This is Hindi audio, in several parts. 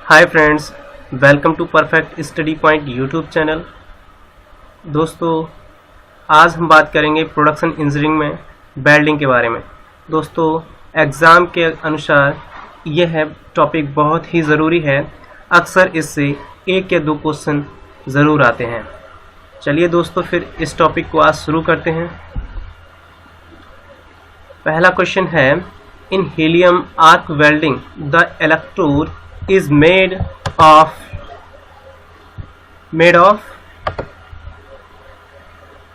Hi friends, welcome to perfect study point YouTube channel. दोस्तों, आज हम बात करेंगे प्रोडक्शन इंजीनियरिंग में वेल्डिंग के बारे में। दोस्तों, एग्ज़ाम के अनुसार यह है टॉपिक बहुत ही ज़रूरी है। अक्सर इससे एक या दो क्वेश्चन ज़रूर आते हैं। चलिए दोस्तों, फिर इस टॉपिक को आज शुरू करते हैं। पहला क्वेश्चन है, in helium arc welding the electrode is made of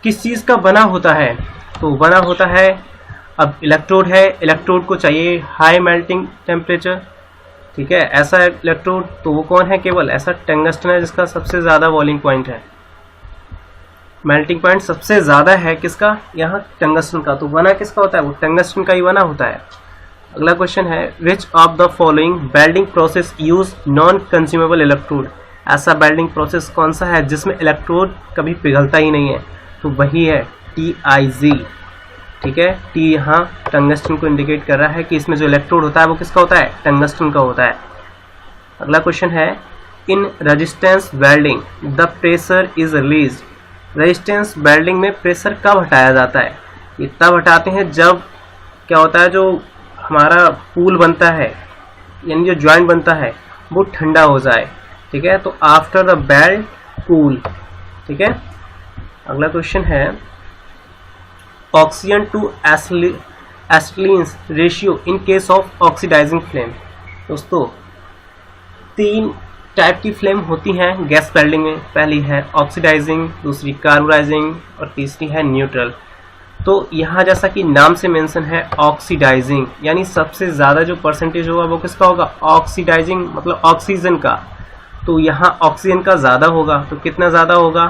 किस चीज का बना होता है? तो बना होता है, अब इलेक्ट्रोड है, इलेक्ट्रोड को चाहिए हाई मेल्टिंग टेम्परेचर, ठीक है। ऐसा इलेक्ट्रोड तो वो कौन है? केवल ऐसा टंगस्टन है जिसका सबसे ज्यादा बॉइलिंग पॉइंट है, मेल्टिंग पॉइंट सबसे ज्यादा है किसका? यहाँ टंगस्टन का। तो बना किसका होता है? वो टंगस्टन का ही बना होता है। अगला क्वेश्चन है, विच of the following welding process use non consumable electrode? ऐसा वेल्डिंग प्रोसेस कौन सा है जिसमें इलेक्ट्रोड कभी पिघलता ही नहीं है? तो वही है TIG, ठीक है। टी यहाँ टंगस्टन को इंडिकेट कर रहा है कि इसमें जो इलेक्ट्रोड होता है वो किसका होता है? टंगस्टन का होता है। अगला क्वेश्चन है, in resistance welding the pressure is release. Resistance welding में प्रेशर कब हटाया जाता है? ये तब हटाते हैं जब क्या होता है, जो हमारा पूल बनता है यानी जो ज्वाइंट बनता है वो ठंडा हो जाए, ठीक है। तो आफ्टर द वेल्ड कूल, ठीक है। अगला क्वेश्चन है, oxygen to acetylene ratio in case of oxidising flame. दोस्तों, 3 टाइप की फ्लेम होती हैं गैस वेल्डिंग में। पहली है ऑक्सीडाइजिंग, दूसरी कार्बोनाइजिंग और तीसरी है न्यूट्रल। तो यहाँ जैसा कि नाम से मेंशन है ऑक्सीडाइजिंग, यानी सबसे ज़्यादा जो परसेंटेज होगा वो किसका होगा? ऑक्सीडाइजिंग मतलब ऑक्सीजन का। तो यहाँ ऑक्सीजन का ज़्यादा होगा, तो कितना ज़्यादा होगा?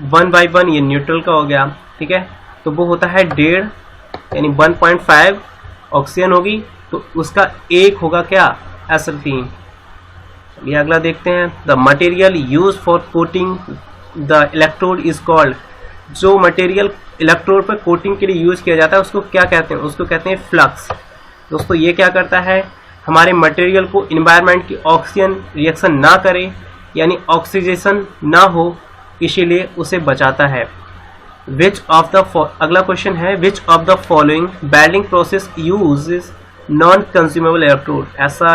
1/1, ये न्यूट्रल का हो गया, ठीक है। तो वो होता है 1.5, यानी 1.5 ऑक्सीजन होगी, तो उसका 1 होगा क्या? एसिटिलीन। ये अगला देखते हैं, the material use for coating the electrode is called. जो मटेरियल इलेक्ट्रोड पर कोटिंग के लिए यूज किया जाता है उसको क्या कहते हैं? उसको कहते हैं फ्लक्स। दोस्तों, ये क्या करता है? हमारे मटेरियल को इन्वायरमेंट की ऑक्सीजन रिएक्शन ना करे, यानी ऑक्सीडेशन ना हो, इसीलिए उसे बचाता है। अगला क्वेश्चन है, विच of the following welding process uses non consumable electrode? ऐसा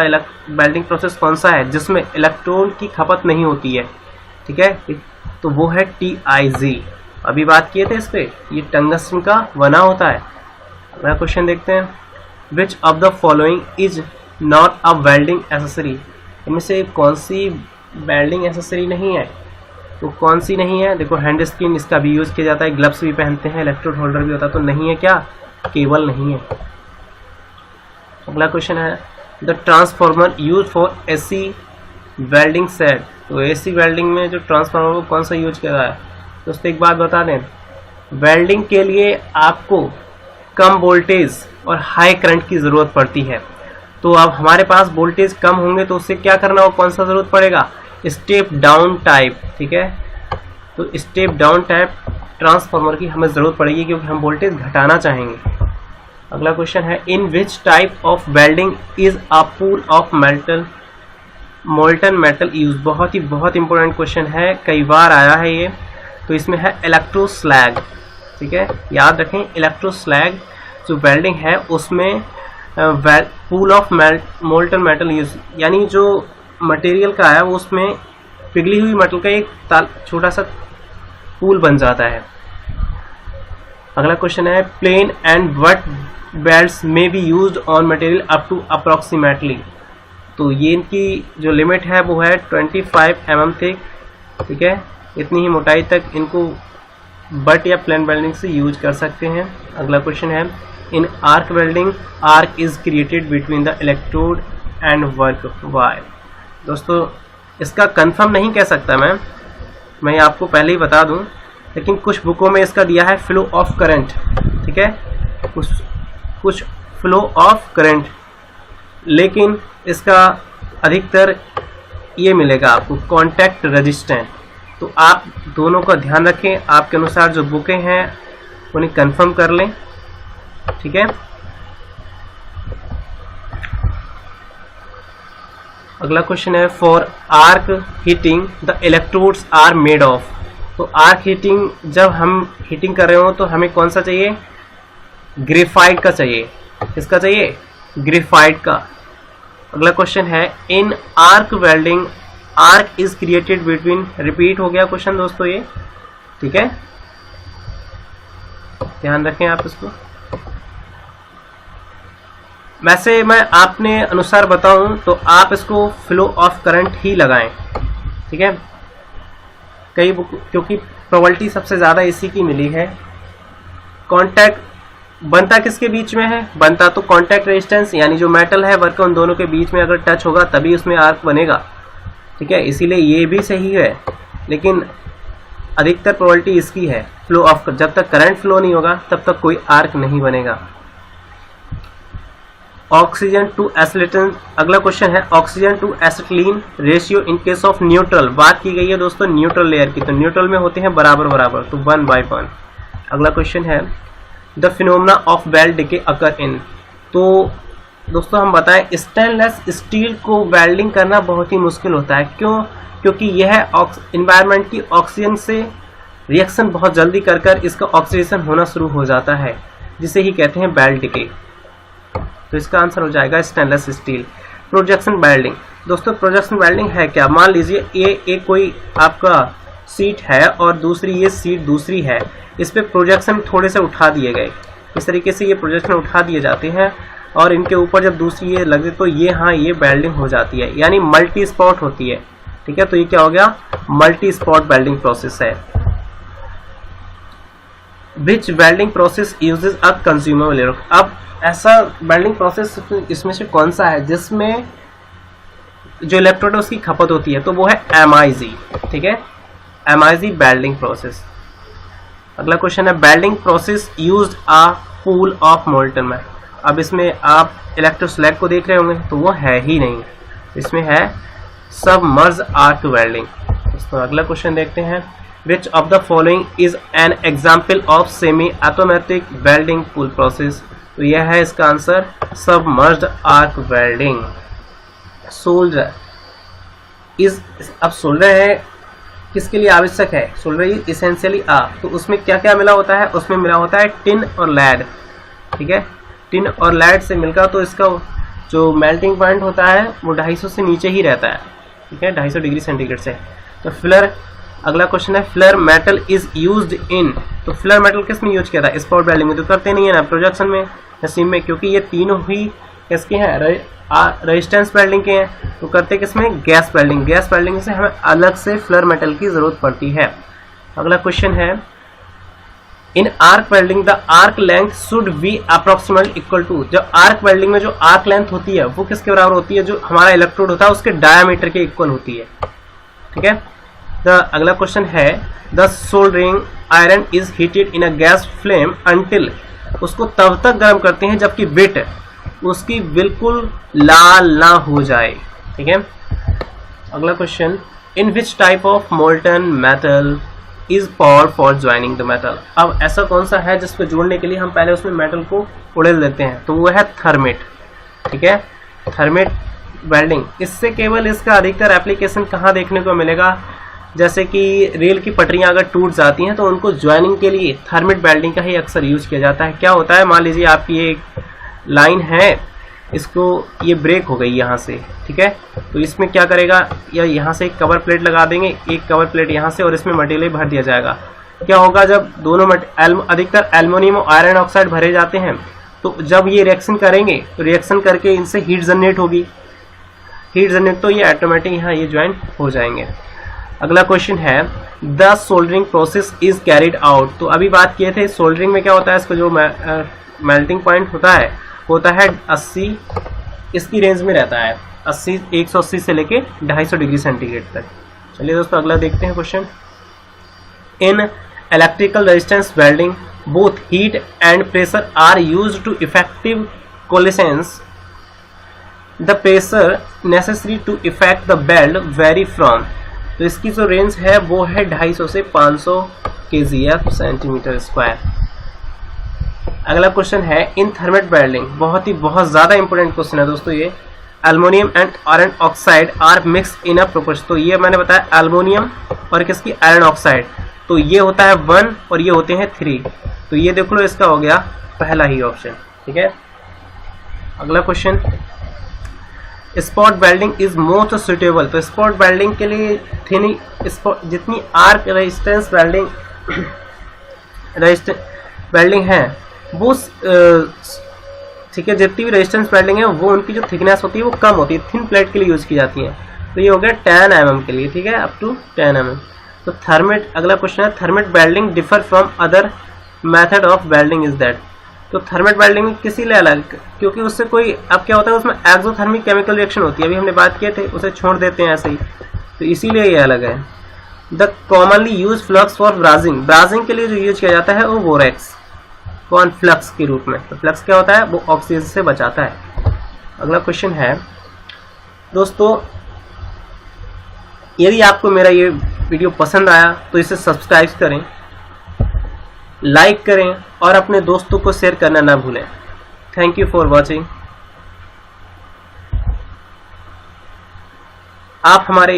वेल्डिंग प्रोसेस कौन सा है जिसमें इलेक्ट्रोड की खपत नहीं होती है, ठीक है। तो वो है TIG। अभी बात किए थे इस पे, ये टंगस्टन का बना होता है। अगला क्वेश्चन देखते हैं, which of the following is not a welding accessory? इनमें से कौन सी वेल्डिंग एसेसरी नहीं है? तो कौन सी नहीं है? देखो, हैंड स्क्रीन इसका भी यूज किया जाता है, ग्लव्स भी पहनते हैं, इलेक्ट्रोड होल्डर भी होता है, तो नहीं है क्या? केबल नहीं है। अगला क्वेश्चन है, the transformer use for AC welding set. तो AC वेल्डिंग में जो ट्रांसफॉर्मर को कौन सा यूज किया जाता है? दोस्तों, एक बात बता दें, वेल्डिंग के लिए आपको कम वोल्टेज और हाई करंट की ज़रूरत पड़ती है। तो अब हमारे पास वोल्टेज कम होंगे तो उससे क्या करना हो? कौन सा ज़रूरत पड़ेगा? स्टेप डाउन टाइप, ठीक है। तो स्टेप डाउन टाइप ट्रांसफार्मर की हमें ज़रूरत पड़ेगी क्योंकि हम वोल्टेज घटाना चाहेंगे। अगला क्वेश्चन है, in which type of welding is a pool of molten metal use? बहुत इंपॉर्टेंट क्वेश्चन है, कई बार आया है ये। तो इसमें है इलेक्ट्रोस्लैग, ठीक है। याद रखें, इलेक्ट्रोस्लैग जो वेल्डिंग है उसमें pool of molten metal use, यानी जो मटेरियल का है वो उसमें पिघली हुई मेटल का एक छोटा सा पूल बन जाता है। अगला क्वेश्चन है, plane and vat belts may be used on material up to approximately. तो ये इनकी जो लिमिट है वो है 25 mm थिक, ठीक है। इतनी ही मोटाई तक इनको बट या प्लेन वेल्डिंग से यूज कर सकते हैं। अगला क्वेश्चन है, in arc welding arc is created between the electrode and work wire. दोस्तों, इसका कंफर्म नहीं कह सकता मैं आपको पहले ही बता दूं, लेकिन कुछ बुकों में इसका दिया है फ्लो ऑफ करंट, ठीक है, कुछ फ्लो ऑफ करंट, लेकिन इसका अधिकतर ये मिलेगा आपको कॉन्टैक्ट रेजिस्टेंट। तो आप दोनों का ध्यान रखें, आपके अनुसार जो बुकें हैं उन्हें कंफर्म कर लें, ठीक है। अगला क्वेश्चन है for arc heating the electrodes are made of. तो आर्क हीटिंग जब हम हीटिंग कर रहे हो तो हमें कौन सा चाहिए, ग्रेफाइट का चाहिए। किसका चाहिए, ग्रेफाइट का। अगला क्वेश्चन है in arc welding arc is created between, repeat हो गया क्वेश्चन दोस्तों ये, ठीक है, ध्यान रखें आप इसको। वैसे मैं आपने अनुसार बताऊं तो आप इसको फ्लो ऑफ करंट ही लगाएं, ठीक है, क्योंकि प्रोबेबिलिटी सबसे ज्यादा इसी की मिली है। कांटेक्ट बनता किसके बीच में है, बनता तो कांटेक्ट रेजिस्टेंस यानी जो मेटल है वर्क उन दोनों के बीच में अगर टच होगा तभी उसमें आर्क बनेगा, ठीक है, इसीलिए ये भी सही है, लेकिन अधिकतर प्रोबेबिलिटी इसकी है फ्लो ऑफ। जब तक करंट फ्लो नहीं होगा तब तक कोई आर्क नहीं बनेगा। ऑक्सीजन टू एसिटिलीन, अगला क्वेश्चन है oxygen to acetylene ratio in case of neutral. बात की गई है दोस्तों न्यूट्रल लेयर की, तो न्यूट्रल में होते हैं बराबर बराबर, तो 1/1। अगला क्वेश्चन है the phenomena of weld decay occur in. तो दोस्तों हम बताएं स्टेनलेस स्टील को वेल्डिंग करना बहुत ही मुश्किल होता है। क्यों, क्योंकि यह इन्वायरमेंट की ऑक्सीजन से रिएक्शन बहुत जल्दी कर इसका ऑक्सीडेशन होना शुरू हो जाता है, जिसे ही कहते हैं वेल्ड डिके। तो इसका आंसर हो जाएगा स्टेनलेस स्टील। प्रोजेक्शन वेल्डिंग, दोस्तों प्रोजेक्शन वेल्डिंग है क्या, मान लीजिए ये एक कोई आपका सीट है और दूसरी ये सीट दूसरी है, इस पे प्रोजेक्शन थोड़े से उठा दिए गए, इस तरीके से ये प्रोजेक्शन उठा दिए जाते हैं और इनके ऊपर जब दूसरी ये लगे तो ये हाँ ये वेल्डिंग हो जाती है, यानी मल्टी स्पॉट होती है, ठीक है। तो ये क्या हो गया, मल्टी स्पॉट वेल्डिंग प्रोसेस है। Which welding process uses a consumable air. अब ऐसा वेल्डिंग प्रोसेस इसमें से कौन सा है जिसमें जो इलेक्ट्रोड है उसकी खपत होती है, तो वो है MIG, ठीक है, MIG वेल्डिंग प्रोसेस। अगला क्वेश्चन है welding process used a pool of molten metal. अब इसमें आप इलेक्ट्रोस्लैग को देख रहे होंगे तो वो है ही नहीं, इसमें है सबमर्ज आर्क वेल्डिंग। दोस्तों अगला क्वेश्चन देखते हैं which of the following is an example of semi automatic welding pool process. तो यह है इसका answer submerged arc welding. Solder is, अब सोल्डर है किसके लिए आवश्यक है, सोल्डर इज इसेंशियली तो उसमें क्या क्या मिला होता है, उसमें मिला होता है टिन और लैड, ठीक है, टिन और लैड से मिलकर तो इसका जो मेल्टिंग पॉइंट होता है वो 250 से नीचे ही रहता है, ठीक है, 250 डिग्री सेंटीग्रेड से। तो फिलर, अगला क्वेश्चन है filler metal is used in. तो फिलर मेटल किस में यूज किया था, स्पॉट वेल्डिंग में तो करते नहीं है ना, प्रोजेक्शन में या सीम में, क्योंकि ये तीनों ही किसके हैं, रेजिस्टेंस वेल्डिंग के हैं। तो करते किसमें, गैस वेल्डिंग। गैस वेल्डिंग से हमें अलग से फिलर मेटल की जरूरत पड़ती है। अगला क्वेश्चन है in arc welding the arc length should be approximately equal to. जब आर्क वेल्डिंग में जो आर्क लेंथ होती है वो किसके बराबर होती है, जो हमारा इलेक्ट्रोड होता है उसके डायामीटर के इक्वल होती है, ठीक है। अगला क्वेश्चन है the soldering iron is heated in a gas flame until. उसको तब तक गर्म करते हैं जबकि बिट उसकी बिल्कुल लाल ना हो जाए, ठीक है। अगला question in which type of molten metal is power for joining the metal. अब ऐसा कौन सा है जिसको जोड़ने के लिए हम पहले उसमें मेटल को उड़ेल देते हैं, तो वो है थर्मेट, ठीक है, थर्मेट वेल्डिंग। इससे केवल इसका अधिकतर एप्लीकेशन कहाँ देखने को मिलेगा, जैसे कि रेल की पटरियां अगर टूट जाती हैं तो उनको ज्वाइनिंग के लिए थर्मेट वेल्डिंग का ही अक्सर यूज किया जाता है। क्या होता है, मान लीजिए आपकी एक लाइन है, इसको ये ब्रेक हो गई यहाँ से, ठीक है, तो इसमें क्या करेगा, या यहाँ से एक कवर प्लेट लगा देंगे, एक कवर प्लेट यहाँ से, और इसमें मटेरियल भर दिया जाएगा। क्या होगा, जब दोनों अधिकतर एल्युमिनियम और आयरन ऑक्साइड भरे जाते हैं तो जब ये रिएक्शन करेंगे तो रिएक्शन करके इनसे हीट जनरेट होगी, हीट जनरेट तो ये ऑटोमेटिक यहाँ ये ज्वाइन हो जाएंगे। अगला क्वेश्चन है the soldering process is carried out. तो अभी बात किए थे सोल्डरिंग में क्या होता है, इसको जो मेल्टिंग पॉइंट होता है 80, इसकी रेंज में रहता है 180 से लेके 250 डिग्री सेंटीग्रेड तक। चलिए दोस्तों अगला देखते हैं question. In electrical resistance welding both heat and pressure are used to effective coalescence. The pressure necessary to effect the weld very from. तो इसकी जो रेंज है वो है 250 से 500 kgf सेंटीमीटर स्क्वायर। अगला क्वेश्चन है इन थर्मेट वेल्डिंग, बहुत ज़्यादा इंपॉर्टेंट क्वेश्चन है दोस्तों ये। Aluminium and iron oxide are mix in a proportion. तो ये मैंने बताया एल्युमिनियम और किसकी, आयरन ऑक्साइड, तो ये होता है 1 और ये होते हैं 3। तो ये देख लो इसका हो गया पहला ही ऑप्शन। ठीक है, अगला question, spot welding is most suitable. तो स्पॉट वेल्डिंग के लिए थिन जितनी आर्क रेजिस्टेंस वेल्डिंग है वो ठीक है, जितनी भी रेजिस्टेंस वेल्डिंग है वो उनकी जो थिकनेस होती है वो कम होती है, थिन प्लेट के लिए यूज की जाती है। तो ये हो गया 10 mm के लिए। ठीक है, अप टू 10 mm। तो थर्मेट, अगला क्वेश्चन है, thermite welding differ from other method of welding is that. तो थर्मेट वेल्डिंग किसी लिए अलग, क्योंकि उससे कोई, अब क्या होता है उसमें एक्सोथर्मिक केमिकल रिएक्शन होती है, अभी हमने बात किए थे, उसे छोड़ देते हैं ऐसे ही, तो इसीलिए ये अलग है। The commonly use flux for brazing, brazing के लिए जो यूज किया जाता है वो बोरेक्स, कौन, फ्लक्स के रूप में। तो फ्लक्स क्या होता है, वो ऑक्सीजन से बचाता है। अगला क्वेश्चन है दोस्तों, यदि आपको मेरा ये वीडियो पसंद आया तो इसे सब्सक्राइब करें, लाइक करें और अपने दोस्तों को शेयर करना ना भूलें। Thank you for watching. आप हमारे